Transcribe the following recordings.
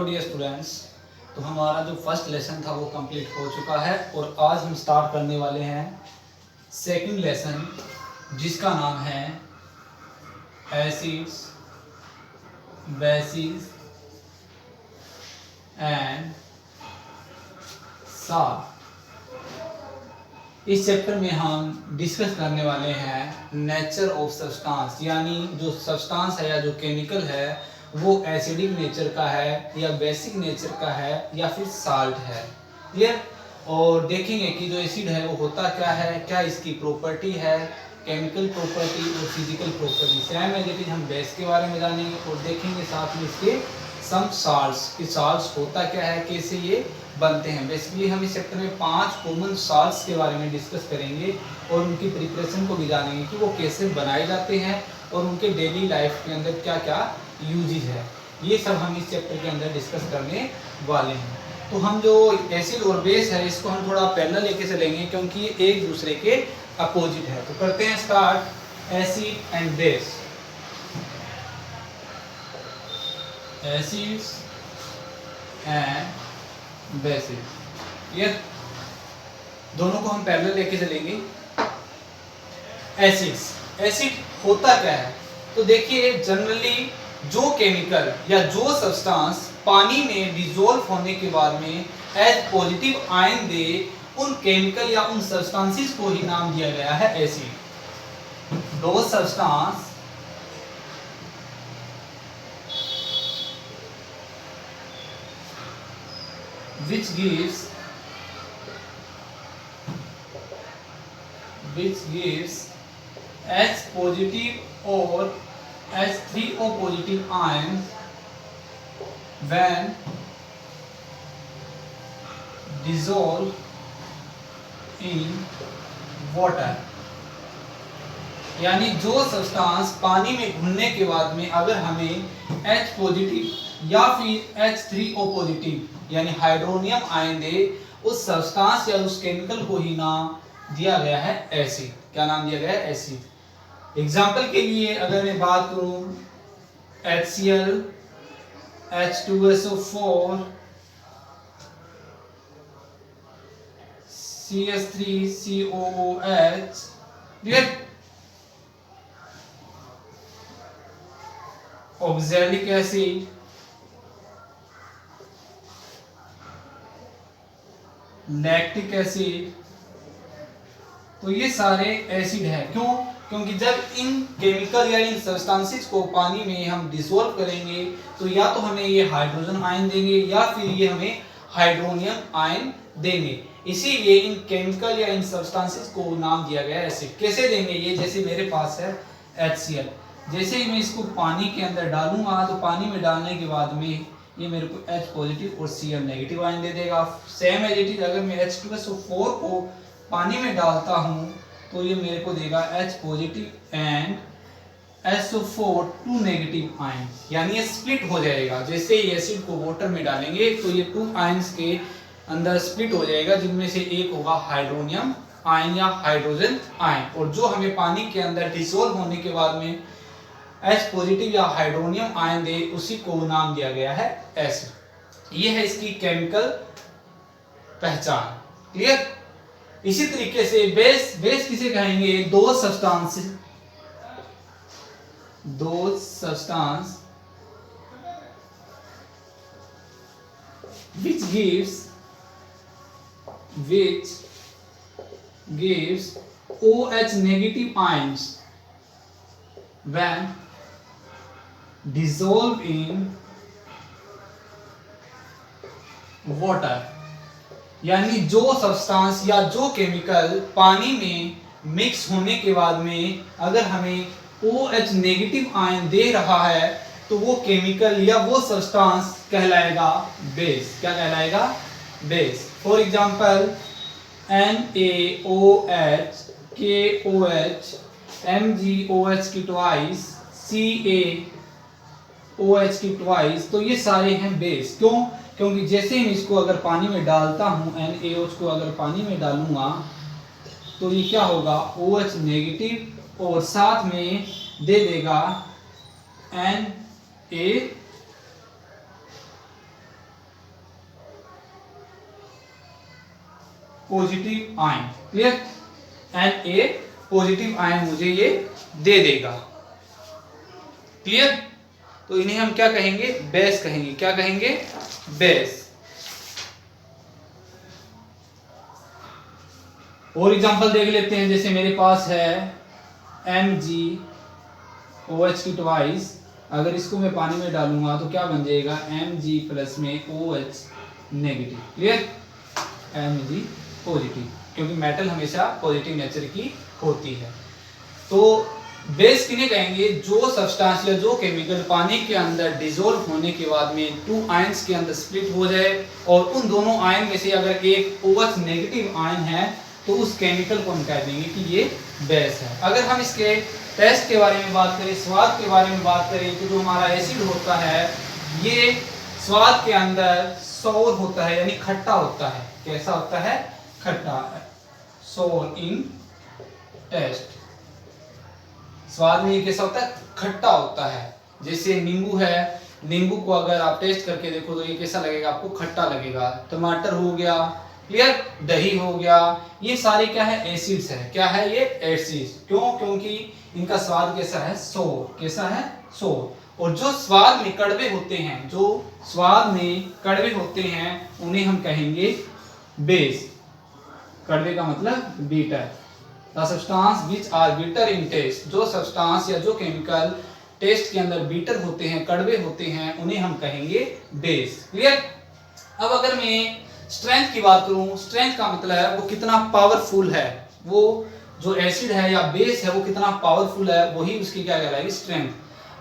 Hello dear students. तो हमारा जो फर्स्ट लेसन था वो कंप्लीट हो चुका है और आज हम स्टार्ट करने वाले हैं सेकंड लेसन, जिसका नाम है एसिड्स, बेसिस एंड सॉल्ट। इस चैप्टर में हम डिस्कस करने वाले हैं नेचर ऑफ सब्सटेंस, यानी जो सब्सटेंस है या जो केमिकल है वो एसिडिक नेचर का है या बेसिक नेचर का है या फिर साल्ट है। क्लियर? और देखेंगे कि जो एसिड है वो होता क्या है, क्या इसकी प्रॉपर्टी है, केमिकल प्रॉपर्टी और physical property. Same as it is हम बेस के बारे में जानेंगे और देखेंगे साथ में इसके सम साल्ट्स कि साल्ट्स होता क्या है, कैसे ये बनते हैं। बेसिकली हम इस चैप्टर में 5 कॉमन साल्ट्स के बारे में डिस्कस करेंगे और उनकी प्रिपरेशन को भी जानेंगे कि वो कैसे बनाए जाते हैं और उनके डेली लाइफ के अंदर क्या क्या यूजेज है। ये सब हम इस चैप्टर के अंदर डिस्कस करने वाले हैं। तो हम जो एसिड और बेस है इसको हम थोड़ा पैरेलल लेके चलेंगे क्योंकि ये एक दूसरे के अपोजिट है। तो करते हैं start acid and base. Acids and bases, ये दोनों को हम पैरेलल लेके चलेंगे। एसिड्स, एसिड होता क्या है? तो देखिए जनरली जो केमिकल या जो सब्सटेंस पानी में डिसॉल्व होने के बाद में एज पॉजिटिव आयन दे, उन केमिकल या उन सब्सटेंसेस को ही नाम दिया गया है एसिड। दो substance which gives H positive or H3O positive ions when dissolved in water। यानी जो सब्सटेंस पानी में घुलने के बाद में अगर हमें H पॉजिटिव या फिर H3O पॉजिटिव यानी हाइड्रोनियम आयन दे, उस सब्सटेंस या उस केमिकल को ही नाम दिया गया है एसिड। क्या नाम दिया गया है? एसिड। एग्जाम्पल के लिए अगर मैं बात करूं HCl, H2SO4, CH3COOH, oxalic acid, lactic acid, तो ये सारे एसिड है। क्यों? क्योंकि जब इन केमिकल या इन सब्सटेंसेस को पानी में हम डिसॉल्व करेंगे तो या तो हमें ये हाइड्रोजन आयन देंगे या फिर ये हमें हाइड्रोनियम आयन देंगे। इसीलिए इन केमिकल या इन सब्सटेंसेस को नाम दिया गया है एसिड। कैसे देंगे ये? जैसे मेरे पास है HCl, जैसे ही मैं इसको पानी के अंदर डालूंगा तो पानी में डालने के बाद में ये मेरे को H पॉजिटिव और Cl नेगेटिव आयन दे देगा। सेम एज इट इज अगर मैं H2SO4 को पानी में डालता हूँ तो ये मेरे को देगा H positive and SO4 2 negative ion, यानी ये स्प्लिट हो जाएगा। जैसे ही एसिड को वाटर में डालेंगे तो ये 2 आयंस के अंदर स्प्लिट हो जाएगा, जिनमें से एक होगा हाइड्रोनियम आयन या हाइड्रोजन आयन, और जो हमें पानी के अंदर डिसॉल्व होने के बाद में H पॉजिटिव या हाइड्रोनियम आयन दे, उसी को नाम दिया गया है एसिड। ये है इसकी केमिकल पहचान। क्लियर? इसी तरीके से बेस, बेस किसे कहेंगे? दो substance which gives OH negative ions when dissolved in water। यानी जो सब्सटेंस या जो केमिकल पानी में मिक्स होने के बाद में अगर हमें OH नेगेटिव आयन दे रहा है तो वो केमिकल या वो सब्सटेंस कहलाएगा बेस। क्या कहलाएगा? Base. For example NaOH, KOH, MgOH की ट्वाइस, CaOH की ट्वाइस, तो ये सारे हैं बेस। क्यों? क्योंकि जैसे ही इसको अगर पानी में डालता हूँ, NaOH को अगर पानी में डालूंगा तो ये क्या होगा? OH नेगेटिव और साथ में दे देगा Na positive ion. Clear, Na positive ion मुझे ये दे देगा। क्लियर, तो इन्हें हम क्या कहेंगे, बेस कहेंगे। क्या कहेंगे, बेस। और एग्जांपल देख लेते हैं, जैसे मेरे पास है MgOH की ट्वाइस, अगर इसको मैं पानी में डालूंगा तो क्या बन जाएगा, Mg प्लस में OH negative. Clear, Mg positive, क्योंकि मेटल हमेशा पॉजिटिव नेचर की होती है। तो बेस किन्हें कहेंगे, जो सब्सटेंस या जो केमिकल पानी के अंदर डिसॉल्व होने के बाद में 2 आयंस के अंदर स्प्लिट हो जाए और उन दोनों आयन में से अगर एक OH नेगेटिव आयन है तो उस केमिकल को हम कह देंगे कि ये बेस है। अगर हम इसके टेस्ट के बारे में बात करें, स्वाद के बारे में बात करें, तो जो हमारा एसिड होता है ये स्वाद के अंदर सौर होता है, यानी खट्टा होता है। कैसा होता है, खट्टा, सोर इन टेस्ट। स्वाद में ये कैसा होता है, खट्टा होता है। जैसे नींबू है, नींबू को अगर आप टेस्ट करके देखो तो ये कैसा लगेगा, आपको खट्टा लगेगा। टमाटर हो गया, क्लियर, दही हो गया, ये सारे क्या है, एसिड्स है। क्या है ये, एसिड्स। क्यों, क्योंकि इनका स्वाद कैसा है, सोर। कैसा है, सोर। और जो स्वाद में कड़वे होते हैं, जो स्वाद में कड़वे होते हैं, उन्हें हम कहेंगे बेस। कड़वे का मतलब bitter. The substance which are bitter in taste, जो सब्सटेंस या जो केमिकल टेस्ट के अंदर बीटर होते हैं, कड़वे होते हैं, उन्हें हम कहेंगे बेस। क्लियर। अब अगर मैं स्ट्रेंथ की बात करूं, स्ट्रेंथ का मतलब है वो कितना पावरफुल है, वो जो एसिड है या बेस है वो कितना पावरफुल है, वही उसकी क्या कहलाएगी, स्ट्रेंथ।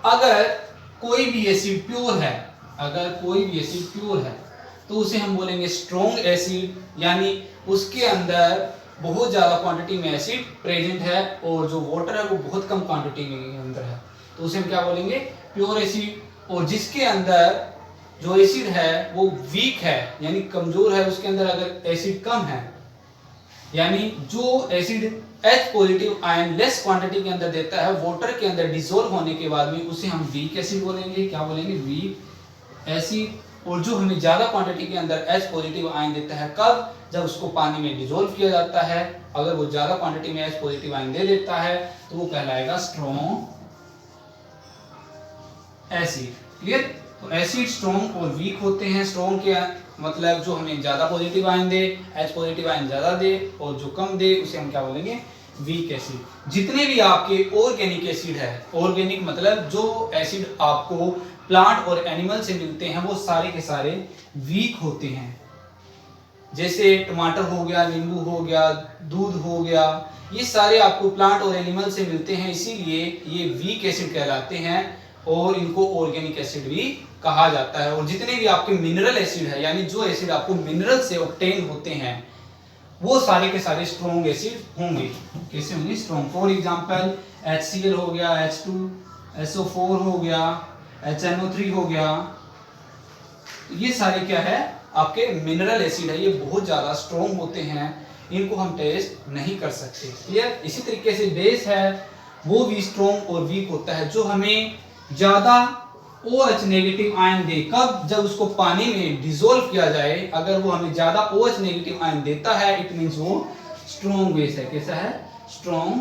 अगर कोई भी एसिड प्योर है, अगर कोई भी एसिड प्योर है तो उसे हम बोलेंगे स्ट्रॉन्ग एसिड, यानी उसके अंदर बहुत ज्यादा क्वांटिटी में एसिड प्रेजेंट है और जो वाटर है वो बहुत कम क्वांटिटी में अंदर है, तो उसे हम क्या बोलेंगे, प्योर एसिड। और जिसके अंदर जो एसिड है वो वीक है, यानी कमजोर है, उसके अंदर अगर एसिड कम है, यानी जो acid H positive ion less quantity के अंदर देता है वाटर के अंदर डिसॉल्व होने के बाद में, उसे हम वीक एसिड बोलेंगे। क्या बोलेंगे, वीक एसिड। और जो हमें ज्यादा क्वांटिटी के अंदर H पॉजिटिव आयन देता है, कब, जब उसको पानी में डिसॉल्व किया जाता है। अगर वो ज्यादा क्वांटिटी में H पॉजिटिव आयन दे देता है तो वो कहलाएगा स्ट्रॉन्ग एसिड। क्लियर। तो एसिड स्ट्रॉन्ग और वीक होते हैं। स्ट्रॉन्ग के मतलब जो हमें ज्यादा पॉजिटिव आयन दे, H पॉजिटिव आयन ज्यादा दे, और जो कम दे उसे हम क्या बोलेंगे, वीक एसिड। जितने भी आपके ऑर्गेनिक एसिड है, ऑर्गेनिक मतलब जो एसिड आपको प्लांट और एनिमल से मिलते हैं, वो सारे के सारे वीक होते हैं। जैसे टमाटर हो गया, नींबू हो गया, दूध हो गया, ये सारे आपको प्लांट और एनिमल से मिलते हैं, इसीलिए ये वीक एसिड कहलाते हैं और इनको ऑर्गेनिक एसिड भी कहा जाता है। और जितने भी आपके मिनरल एसिड है, यानी जो एसिड आपको मिनरल से ऑब्टेन होते हैं, वो सारे के सारे स्ट्रॉन्ग एसिड होंगे। कैसे होंगे, स्ट्रॉन्ग। फॉर एग्जांपल HCl हो गया, H2SO4 हो गया, HNO3 हो गया, ये सारे क्या है, आपके मिनरल एसिड है, ये बहुत ज्यादा स्ट्रॉन्ग होते हैं, इनको हम टेस्ट नहीं कर सकते। क्लियर। इसी तरीके से बेस है, वो भी स्ट्रॉन्ग और वीक होता है, जो हमें ज्यादा OH नेगेटिव आयन दे, कब, जब उसको पानी में डिसॉल्व किया जाए। अगर वो हमें ज्यादा OH नेगेटिव आयन देता है, इट मींस वो स्ट्रॉन्ग बेस है। कैसा है, स्ट्रॉन्ग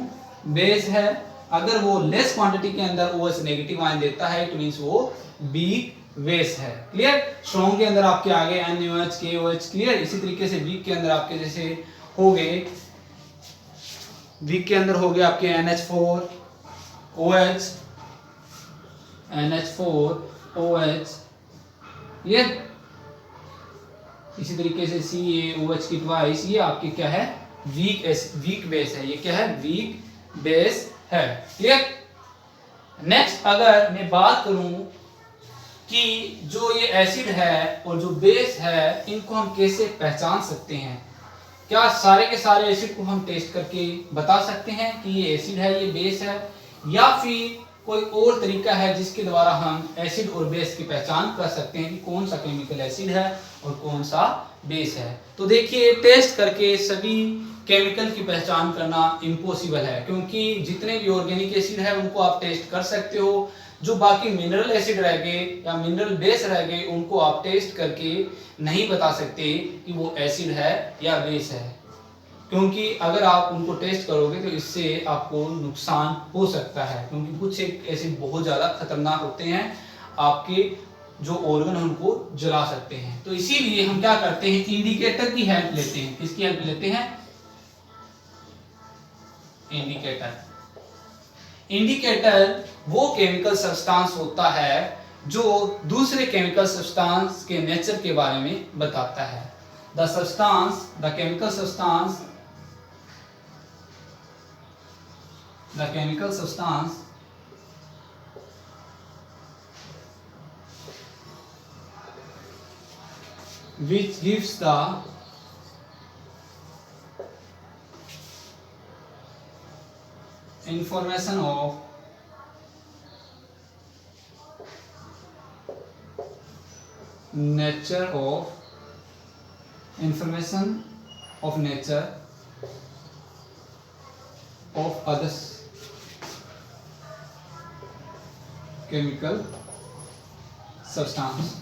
बेस है। अगर वो लेस क्वांटिटी के अंदर OH नेगेटिव आयन देता है, इट मींस वो वीक बेस है। क्लियर। स्ट्रॉन्ग के अंदर आपके आगे NaOH, KOH। क्लियर। इसी तरीके से वीक के अंदर आपके जैसे हो गए, वीक के अंदर हो गए आपके NH4OH, NH4OH, ये इसी तरीके से CaOH की ट्वाइस, ये आपके क्या है, वीक बेस है। ये क्या है, वीक बेस है। क्लियर। नेक्स्ट अगर मैं बात करूं कि जो ये एसिड है और जो बेस है, इनको हम कैसे पहचान सकते हैं, क्या सारे के सारे एसिड को हम टेस्ट करके बता सकते हैं कि ये एसिड है, ये बेस है, या फिर कोई और तरीका है जिसके द्वारा हम एसिड और बेस की पहचान कर सकते हैं कि कौन सा केमिकल एसिड है और कौन सा बेस है। तो देखिए, टेस्ट करके सभी केमिकल की पहचान करना इम्पॉसिबल है, क्योंकि जितने भी ऑर्गेनिक एसिड है उनको आप टेस्ट कर सकते हो, जो बाकी मिनरल एसिड रह गए या मिनरल बेस रह गए उनको आप टेस्ट करके नहीं बता सकते कि वो एसिड है या बेस है। क्योंकि अगर आप उनको टेस्ट करोगे तो इससे आपको नुकसान हो सकता है, क्योंकि कुछ एक ऐसे बहुत ज़्यादा खतरनाक होते हैं, आपके जो ऑर्गन है उनको जला सकते हैं। तो इसीलिए हम क्या करते हैं, इंडिकेटर की हेल्प लेते हैं। किसकी हेल्प लेते हैं? इंडिकेटर। इंडिकेटर वो केमिकल सब्सटेंस होता है जो दूसरे केमिकल सब्सटेंस के नेचर के बारे में बताता है। The substance, the chemical substance, the chemical substance which gives the information of nature of information of nature of other chemical substance,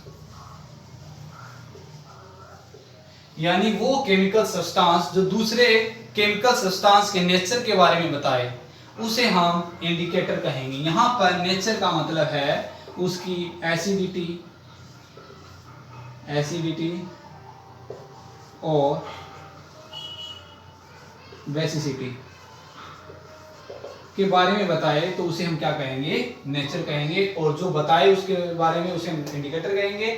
यानी वो केमिकल सब्सटेंस जो दूसरे केमिकल सब्सटेंस के नेचर के बारे में बताए उसे हम इंडिकेटर कहेंगे। यहां पर नेचर का मतलब है उसकी एसिडिटी, एसिडिटी और बेसिसिटी के बारे में बताए तो उसे हम क्या कहेंगे, नेचर कहेंगे। और जो बताए उसके बारे में उसे हम इंडिकेटर कहेंगे।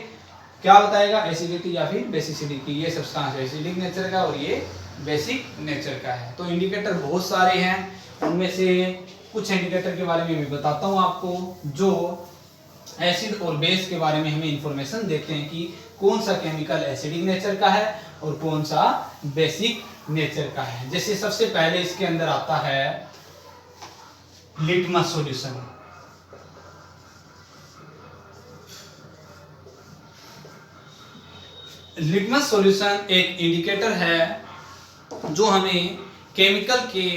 क्या बताएगा, एसिडिटी या फिर बेसिसिटी की ये सब्सटेंस एसिडिक नेचर का और ये बेसिक नेचर का है। तो इंडिकेटर बहुत सारे हैं, उनमें से कुछ इंडिकेटर के बारे में मैं बताता हूँ आपको, जो एसिड और बेस के बारे में हमें इंफॉर्मेशन देते हैं कि कौन सा केमिकल एसिडिक नेचर का है और कौन सा बेसिक नेचर का है। जैसे सबसे पहले इसके अंदर आता है लिटमस सॉल्यूशन। लिटमस सॉल्यूशन एक इंडिकेटर है जो हमें केमिकल के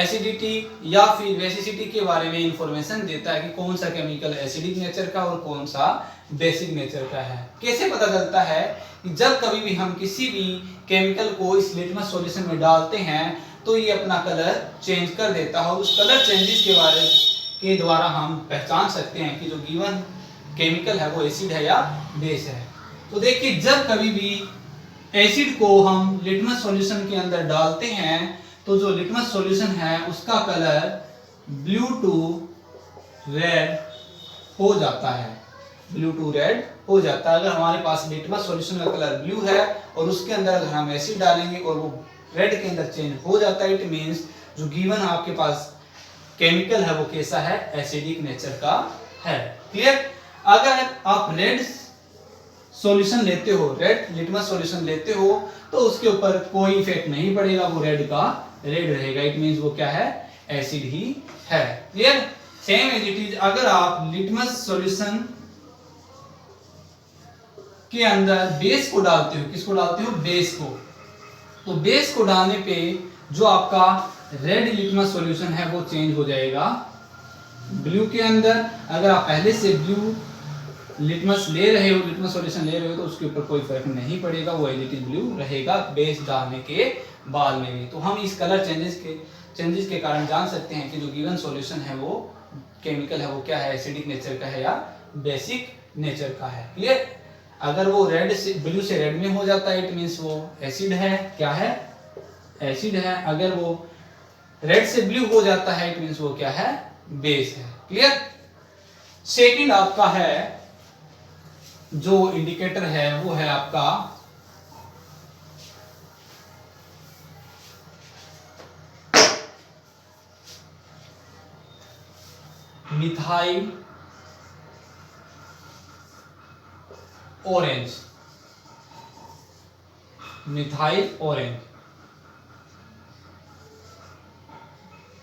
एसिडिटी या फिर बेसिसिटी के बारे में इंफॉर्मेशन देता है कि कौन सा केमिकल एसिडिक नेचर का और कौन सा बेसिक नेचर का है। कैसे पता चलता है कि जब कभी भी हम किसी भी केमिकल को इस लिटमस सॉल्यूशन में डालते हैं तो ये अपना कलर चेंज कर देता है, और उस कलर चेंजेस के द्वारा हम पहचान सकते हैं कि जो गिवन केमिकल है वो एसिड है या बेस है। तो देखिए, जब कभी भी एसिड को हम लिटमस सॉल्यूशन के अंदर डालते हैं तो जो लिटमस सॉल्यूशन है उसका कलर ब्लू टू रेड हो जाता है, ब्लू टू रेड हो जाता है। अगर हमारे पास लिटमस सॉल्यूशन का कलर ब्लू है और उसके अंदर अगर हम एसिड डालेंगे और वो रेड के अंदर चेंज हो जाता है, इट मींस जो गिवन आपके पास केमिकल है वो कैसा है, एसिडिक नेचर का है। क्लियर? अगर आप रेड सॉल्यूशन लेते हो, रेड लिटमस सॉल्यूशन लेते हो, तो उसके ऊपर कोई इफेक्ट नहीं पड़ेगा, वो रेड का रेड रहेगा, इट मींस वो क्या है, एसिड ही है। Clear? Same as it is, अगर आप लिटमस सॉल्यूशन के अंदर बेस को डालते हो, किसको डालते हो, बेस को, तो बेस को डालने पे जो आपका रेड लिटमस सॉल्यूशन है वो चेंज हो जाएगा ब्लू के अंदर। अगर आप पहले से ब्लू लिटमस ले रहे हो, लिटमस सॉल्यूशन ले रहे हो, तो उसके ऊपर कोई फर्क नहीं पड़ेगा, वो एज इट इज ब्लू रहेगा बेस डालने के बाद में भी। तो हम इस कलर चेंजेस के कारण जान सकते हैं कि जो गिवन सॉल्यूशन है वो केमिकल है वो क्या है, एसिडिक नेचर का है या बेसिक नेचर का है। क्लियर? अगर वो रेड से ब्लू से रेड में हो जाता है, इट मींस वो एसिड है, क्या है, एसिड है। अगर वो रेड से ब्लू हो जाता है, इट मींस वो क्या है, बेस है। क्लियर? सेकंड आपका है जो इंडिकेटर है वो है आपका methyl orange. Methyl orange.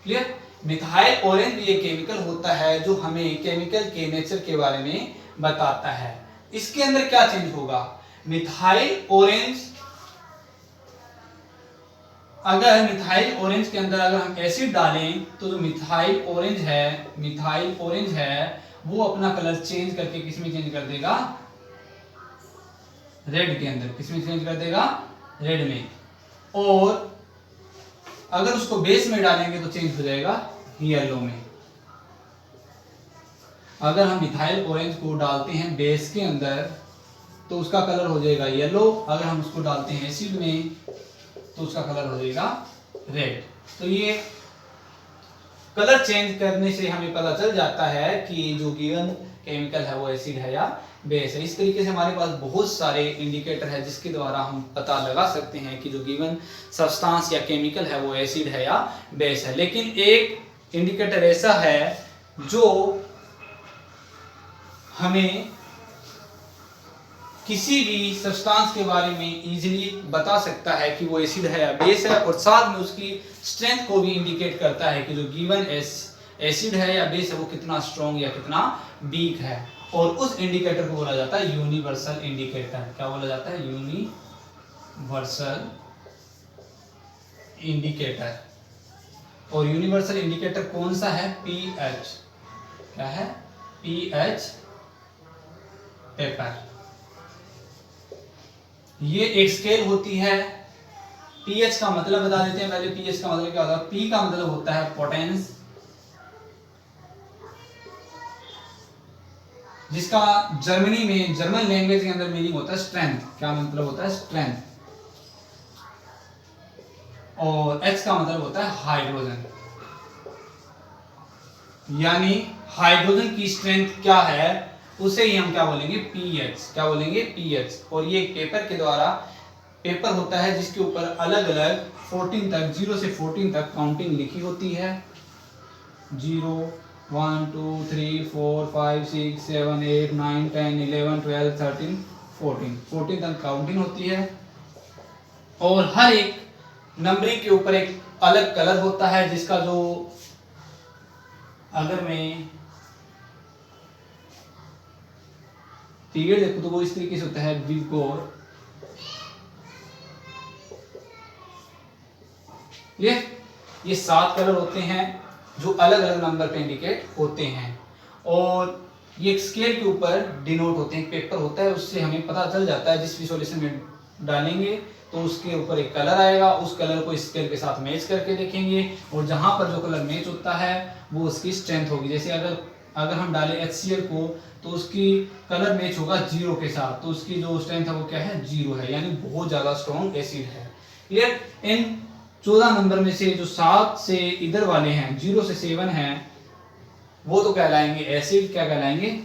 Clear? Methyl orange भी एक केमिकल होता है जो हमें केमिकल के नेचर के बारे में बताता है। इसके अंदर क्या चेंज होगा, मिथाइल ऑरेंज, अगर मिथाइल ऑरेंज के अंदर अगर हम एसिड डालें तो जो मिथाइल ऑरेंज है वो अपना कलर चेंज करके किसमें चेंज कर देगा, रेड के अंदर। किसमें चेंज कर देगा, रेड में। और अगर उसको बेस में डालेंगे तो चेंज हो जाएगा येलो में। अगर हम मिथाइल ऑरेंज को डालते हैं बेस के अंदर तो उसका कलर हो जाएगा येलो, अगर हम उसको डालते हैं एसिड में तो उसका कलर हो जाएगा रेड। तो ये कलर चेंज करने से हमें पता चल जाता है कि जो गिवन केमिकल है वो एसिड है या बेस है। इस तरीके से हमारे पास बहुत सारे इंडिकेटर है जिसके द्वारा हम पता लगा सकते हैं कि जो गिवन सब्सटेंस या केमिकल है वो एसिड है या बेस है। लेकिन एक इंडिकेटर ऐसा है जो हमें किसी भी सब्सटेंस के बारे में इजीली बता सकता है कि वो एसिड है या बेस है, और साथ में उसकी स्ट्रेंथ को भी इंडिकेट करता है कि जो गिवन एसिड है या बेस है वो कितना स्ट्रॉन्ग या कितना वीक है। और उस इंडिकेटर को बोला जाता है यूनिवर्सल इंडिकेटर। क्या बोला जाता है? Universal indicator. और यूनिवर्सल इंडिकेटर कौन सा है? पीएच। क्या है? PH paper. ये एक स्केल होती है। पीएच का मतलब बता देते हैं पहले। पीएच का मतलब क्या होता है? पी का मतलब होता है पोटेंस, जिसका जर्मनी में जर्मन लैंग्वेज के अंदर मीनिंग होता है स्ट्रेंथ। क्या मतलब होता है? स्ट्रेंथ। और एच का मतलब होता है हाइड्रोजन, यानी हाइड्रोजन की स्ट्रेंथ क्या है उसे ही हम क्या बोलेंगे? पीएच। क्या बोलेंगे? पीएच। और ये पेपर के द्वारा, पेपर होता है जिसके ऊपर अलग अलग 14 तक, 0 से 14 तक काउंटिंग लिखी होती है। 0 1 2 3 4 5 6 7 8 9 10 11 12 13 14 तक काउंटिंग होती है। और हर एक नंबरिंग के ऊपर एक अलग कलर होता है, जिसका जो, अगर मैं पीरियड देखो तो वो इस तरीके से होता है। विगोर, ये 7 कलर होते हैं जो अलग अलग नंबर पे इंडिकेट होते हैं। और ये एक स्केल के ऊपर डिनोट होते हैं। पेपर होता है, उससे हमें पता चल जाता है जिस भी सॉल्यूशन में डालेंगे तो उसके ऊपर एक कलर आएगा, उस कलर को स्केल के साथ मैच करके देखेंगे, और जहां पर जो कलर मैच होता है वो उसकी स्ट्रेंथ होगी। जैसे अगर हम डालें HCl को तो उसकी कलर मैच होगा 0 के साथ, तो उसकी जो स्ट्रेंथ है वो क्या है? 0 है, यानी बहुत ज्यादा स्ट्रॉन्ग एसिड है। क्लियर? इन 14 नंबर में से जो 7 से इधर वाले हैं, 0 से 7 हैं, वो तो कहलाएंगे एसिड। क्या कहलाएंगे?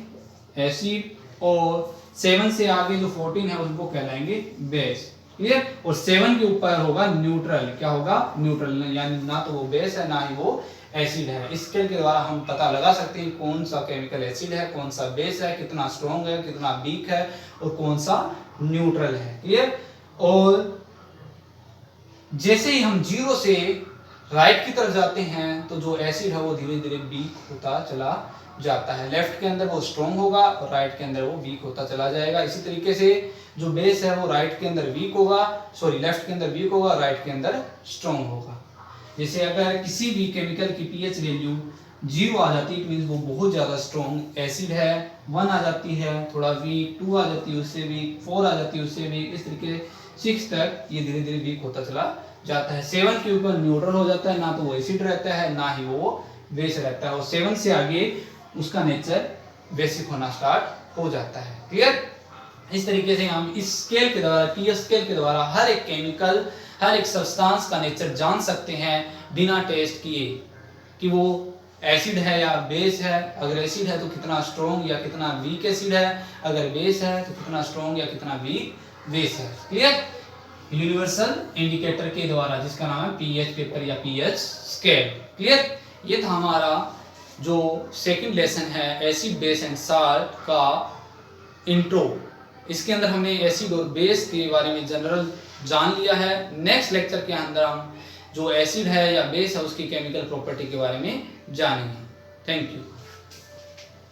एसिड। और 7 से आगे जो 14 है उनको कहलाएंगे बेस। क्लियर? और 7 के ऊपर होगा न्यूट्रल। क्या होगा? न्यूट्रल, यानी ना तो वो बेस है ना ही वो एसिड है। इस स्केल के द्वारा हम पता लगा सकते हैं कौन सा केमिकल एसिड है, कौन सा बेस है, कितना स्ट्रॉन्ग है, कितना वीक है, और कौन सा न्यूट्रल है। क्लियर? और जैसे ही हम 0 से राइट की तरफ जाते हैं तो जो एसिड है वो धीरे धीरे वीक होता चला जाता है। लेफ्ट के अंदर वो स्ट्रॉन्ग होगा और राइट के अंदर वो वीक होता चला जाएगा। इसी तरीके से जो बेस है वो राइट के अंदर वीक होगा, लेफ्ट के अंदर वीक होगा, राइट के अंदर स्ट्रॉन्ग होगा। जैसे अगर किसी भी केमिकल की पीएच वैल्यू 0 आ जाती है, इट मींस वो बहुत ज्यादा स्ट्रॉन्ग एसिड है। 1 आ जाती है थोड़ा वीक, 2 आ जाती है उससे वीक, 4 आ जाती है उससे वीक, इस तरीके 6 तक ये धीरे धीरे वीक होता चला जाता है। 7 के ऊपर न्यूट्रल हो जाता है, ना तो वो एसिड रहता है ना ही वो बेस रहता है। और 7 से आगे उसका नेचर बेसिक होना स्टार्ट हो जाता है। क्लियर? इस तरीके से हम इस स्केल के द्वारा, पीएच स्केल के द्वारा, हर एक केमिकल, हर एक सब्सटेंस का नेचर जान सकते हैं बिना टेस्ट किए कि वो एसिड है या बेस है। अगर एसिड है तो कितना स्ट्रॉन्ग या कितना वीक एसिड है, अगर बेस है तो कितना स्ट्रॉन्ग या कितना वीक बेस है। क्लियर? यूनिवर्सल इंडिकेटर के द्वारा, जिसका नाम है पीएच पेपर या पीएच स्केल। क्लियर? ये था हमारा जो सेकंड लेसन है एसिड बेस एंड साल्ट का इंट्रो। इसके अंदर हमने एसिड और बेस के बारे में जनरल जान लिया है। नेक्स्ट लेक्चर के अंदर हम जो एसिड है या बेस है उसकी केमिकल प्रॉपर्टी के बारे में जानेंगे। Thank you.